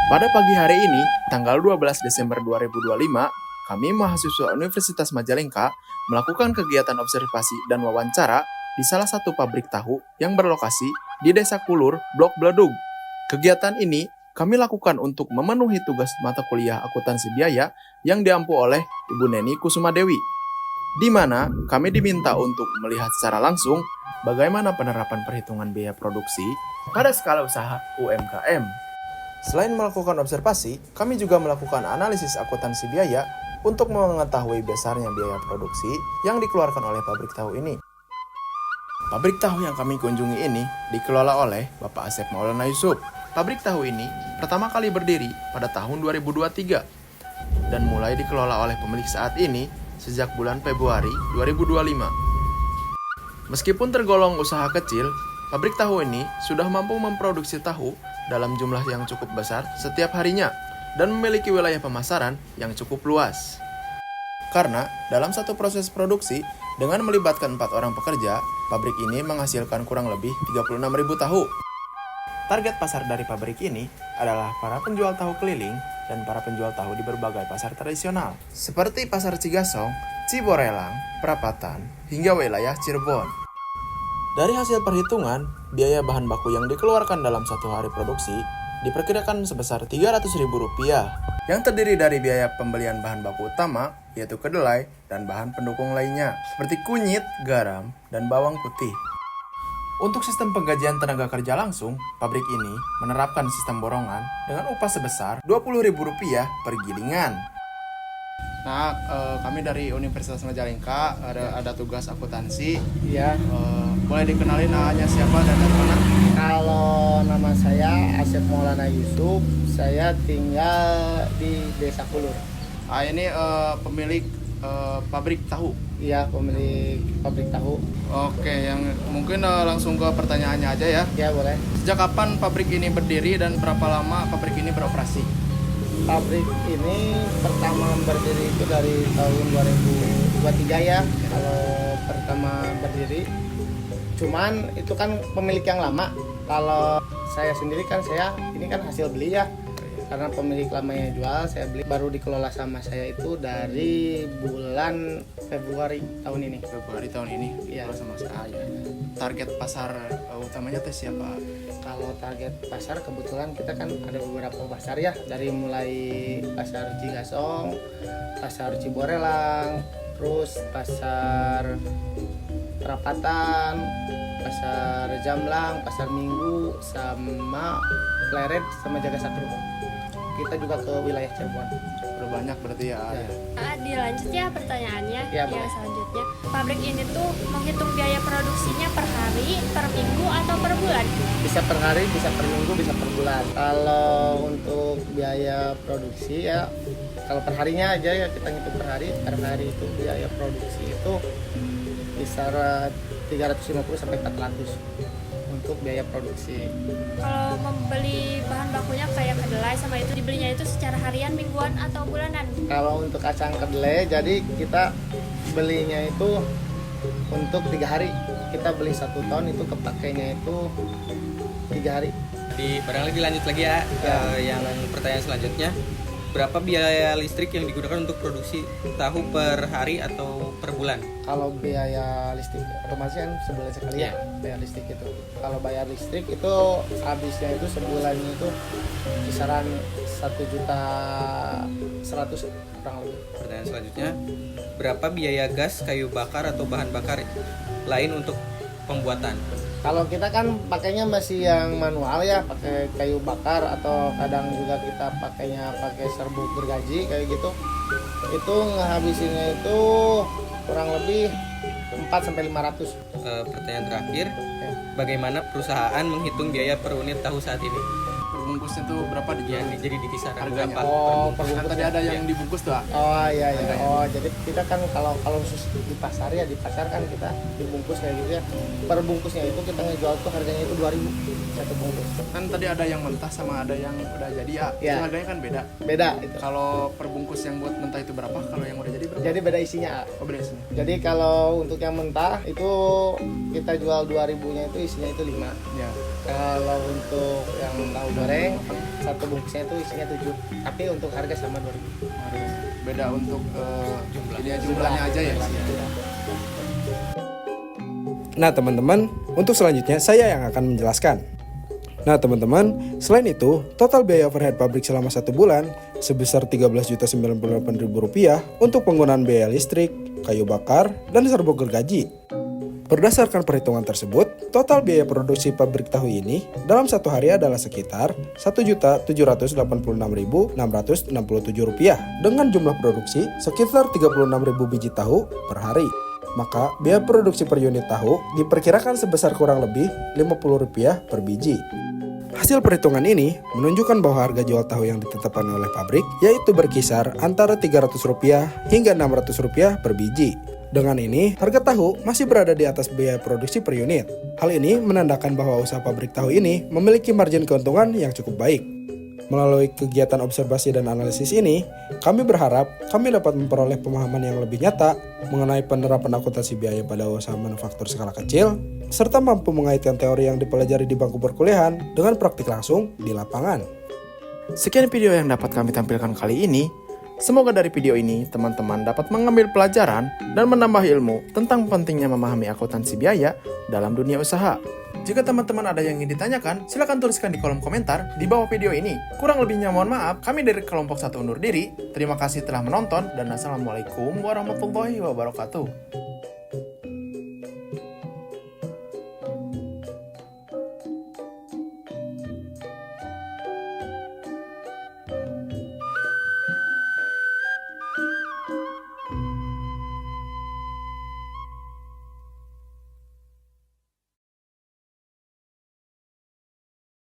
Pada pagi hari ini, tanggal 12 Desember 2025, kami mahasiswa Universitas Majalengka melakukan kegiatan observasi dan wawancara di salah satu pabrik tahu yang berlokasi di Desa Kulur, Blok Bledug. Kegiatan ini kami lakukan untuk memenuhi tugas mata kuliah akuntansi biaya yang diampu oleh Ibu Neni Kusumadewi, di mana kami diminta untuk melihat secara langsung bagaimana penerapan perhitungan biaya produksi pada skala usaha UMKM. Selain melakukan observasi, kami juga melakukan analisis akuntansi biaya untuk mengetahui besarnya biaya produksi yang dikeluarkan oleh pabrik tahu ini. Pabrik tahu yang kami kunjungi ini dikelola oleh Bapak Asep Maulana Yusuf. Pabrik tahu ini pertama kali berdiri pada tahun 2023 dan mulai dikelola oleh pemilik saat ini sejak bulan Februari 2025. Meskipun tergolong usaha kecil, pabrik tahu ini sudah mampu memproduksi tahu dalam jumlah yang cukup besar setiap harinya dan memiliki wilayah pemasaran yang cukup luas. Karena dalam satu proses produksi dengan melibatkan 4 orang pekerja, pabrik ini menghasilkan kurang lebih 36.000 tahu. Target pasar dari pabrik ini adalah para penjual tahu keliling dan para penjual tahu di berbagai pasar tradisional, seperti Pasar Cigasong, Ciborelang, Perapatan, hingga wilayah Cirebon. Dari hasil perhitungan, biaya bahan baku yang dikeluarkan dalam satu hari produksi diperkirakan sebesar Rp300.000, yang terdiri dari biaya pembelian bahan baku utama, yaitu kedelai, dan bahan pendukung lainnya, seperti kunyit, garam, dan bawang putih. Untuk sistem penggajian tenaga kerja langsung, pabrik ini menerapkan sistem borongan dengan upah sebesar Rp20.000 per gilingan. Nah, kami dari Universitas Majalengka ada tugas akuntansi. Iya. Boleh dikenalin namanya siapa dan dari mana? Kalau nama saya Asep Maulana Yusuf, saya tinggal di Desa Kulur. Ini pemilik pabrik tahu. Iya, pemilik pabrik tahu. Oke, yang mungkin langsung ke pertanyaannya aja ya. Ya, boleh. Sejak kapan pabrik ini berdiri dan berapa lama pabrik ini beroperasi? Pabrik ini pertama berdiri itu dari tahun 2023 ya. Kalau pertama berdiri, cuman itu kan pemilik yang lama. Kalau saya sendiri kan ini kan hasil beli ya. Karena pemilik lamanya jual, saya beli. Baru dikelola sama saya itu dari bulan Februari tahun ini. Februari tahun ini Iya. dikelola sama saya. Target pasar utamanya teh siapa? Kalau target pasar kebetulan kita kan ada beberapa pasar ya, dari mulai pasar Cigasong, pasar Ciborelang, terus pasar Perapatan, pasar Jamlang, pasar Minggu, sama Pleret, sama Jaga Satru. Kita juga ke wilayah Cirebon. Udah banyak berarti ya. Ya. Dilanjut ya pertanyaannya. Ya, yang boleh. selanjutnya, pabrik ini tuh menghitung biaya produksinya per hari, per minggu, atau per bulan? Bisa per hari, bisa per minggu, bisa per bulan. Kalau untuk biaya produksi ya, kalau per harinya aja ya kita ngitung per hari. Per hari itu biaya produksi itu kisaran 350 sampai 400 untuk biaya produksi. Kalau membeli bahan bakunya kayak kedelai sama itu, dibelinya itu secara harian, mingguan, atau bulanan? Kalau untuk kacang kedelai, jadi kita belinya itu untuk 3 hari. Kita beli 1 ton itu kepakainya itu 3 hari. Barangkali lanjut lagi ya, yang pertanyaan selanjutnya, berapa biaya listrik yang digunakan untuk produksi tahu per hari atau per bulan? Kalau biaya listrik otomatis kan sebulan sekali ya bayar listrik itu. Kalau bayar listrik itu habisnya itu sebulannya itu kisaran 1.100.000 kurang lebih. Pertanyaan selanjutnya, berapa biaya gas, kayu bakar atau bahan bakar lain untuk pembuatan? Kalau kita kan pakainya masih yang manual ya, pakai kayu bakar atau kadang juga kita pakainya pakai serbuk gergaji kayak gitu. Itu ngehabisinnya itu kurang lebih 4-500. Pertanyaan terakhir, Ya. bagaimana perusahaan menghitung biaya per unit tahu saat ini? Perbungkusnya tuh berapa Yang dijual? jadi di kisaran Harganya. berapa? Oh, Kan tadi ada yang dibungkus tuh. Oh iya iya. Harganya. Oh jadi kita kan kalau khusus di pasar ya, di pasar kan kita dibungkus kayak gitu ya. Per bungkusnya itu kita ngejual tuh harganya itu 2.000 satu bungkus. Kan tadi ada yang mentah sama ada yang udah jadi ya. Ya. Itu harganya kan beda. Beda itu. Kalau perbungkus yang buat mentah itu berapa? Kalau yang udah jadi berapa? Jadi beda isinya. Oh, beda sini. Jadi kalau untuk yang mentah itu kita jual 2.000-nya itu isinya itu 5. Ya. Kalau untuk yang tahu goreng, satu bungkusnya itu isinya 7, tapi untuk harga sama 2.000. Beda untuk jumlahnya aja ya. Nah teman-teman, untuk selanjutnya saya yang akan menjelaskan. Nah teman-teman, selain itu, total biaya overhead pabrik selama 1 bulan sebesar Rp13.098.000 untuk penggunaan biaya listrik, kayu bakar, dan serbuk gergaji. Berdasarkan perhitungan tersebut, total biaya produksi pabrik tahu ini dalam 1 hari adalah sekitar Rp1.786.667 dengan jumlah produksi sekitar 36.000 biji tahu per hari. Maka biaya produksi per unit tahu diperkirakan sebesar kurang lebih Rp50 per biji. Hasil perhitungan ini menunjukkan bahwa harga jual tahu yang ditetapkan oleh pabrik yaitu berkisar antara Rp300 hingga Rp600 per biji. Dengan ini, harga tahu masih berada di atas biaya produksi per unit. Hal ini menandakan bahwa usaha pabrik tahu ini memiliki margin keuntungan yang cukup baik. Melalui kegiatan observasi dan analisis ini, kami berharap kami dapat memperoleh pemahaman yang lebih nyata mengenai penerapan akuntansi biaya pada usaha manufaktur skala kecil, serta mampu mengaitkan teori yang dipelajari di bangku perkuliahan dengan praktik langsung di lapangan. Sekian video yang dapat kami tampilkan kali ini. Semoga dari video ini teman-teman dapat mengambil pelajaran dan menambah ilmu tentang pentingnya memahami akuntansi biaya dalam dunia usaha. Jika teman-teman ada yang ingin ditanyakan, silakan tuliskan di kolom komentar di bawah video ini. Kurang lebihnya mohon maaf, kami dari kelompok 1 undur diri. Terima kasih telah menonton dan assalamualaikum warahmatullahi wabarakatuh.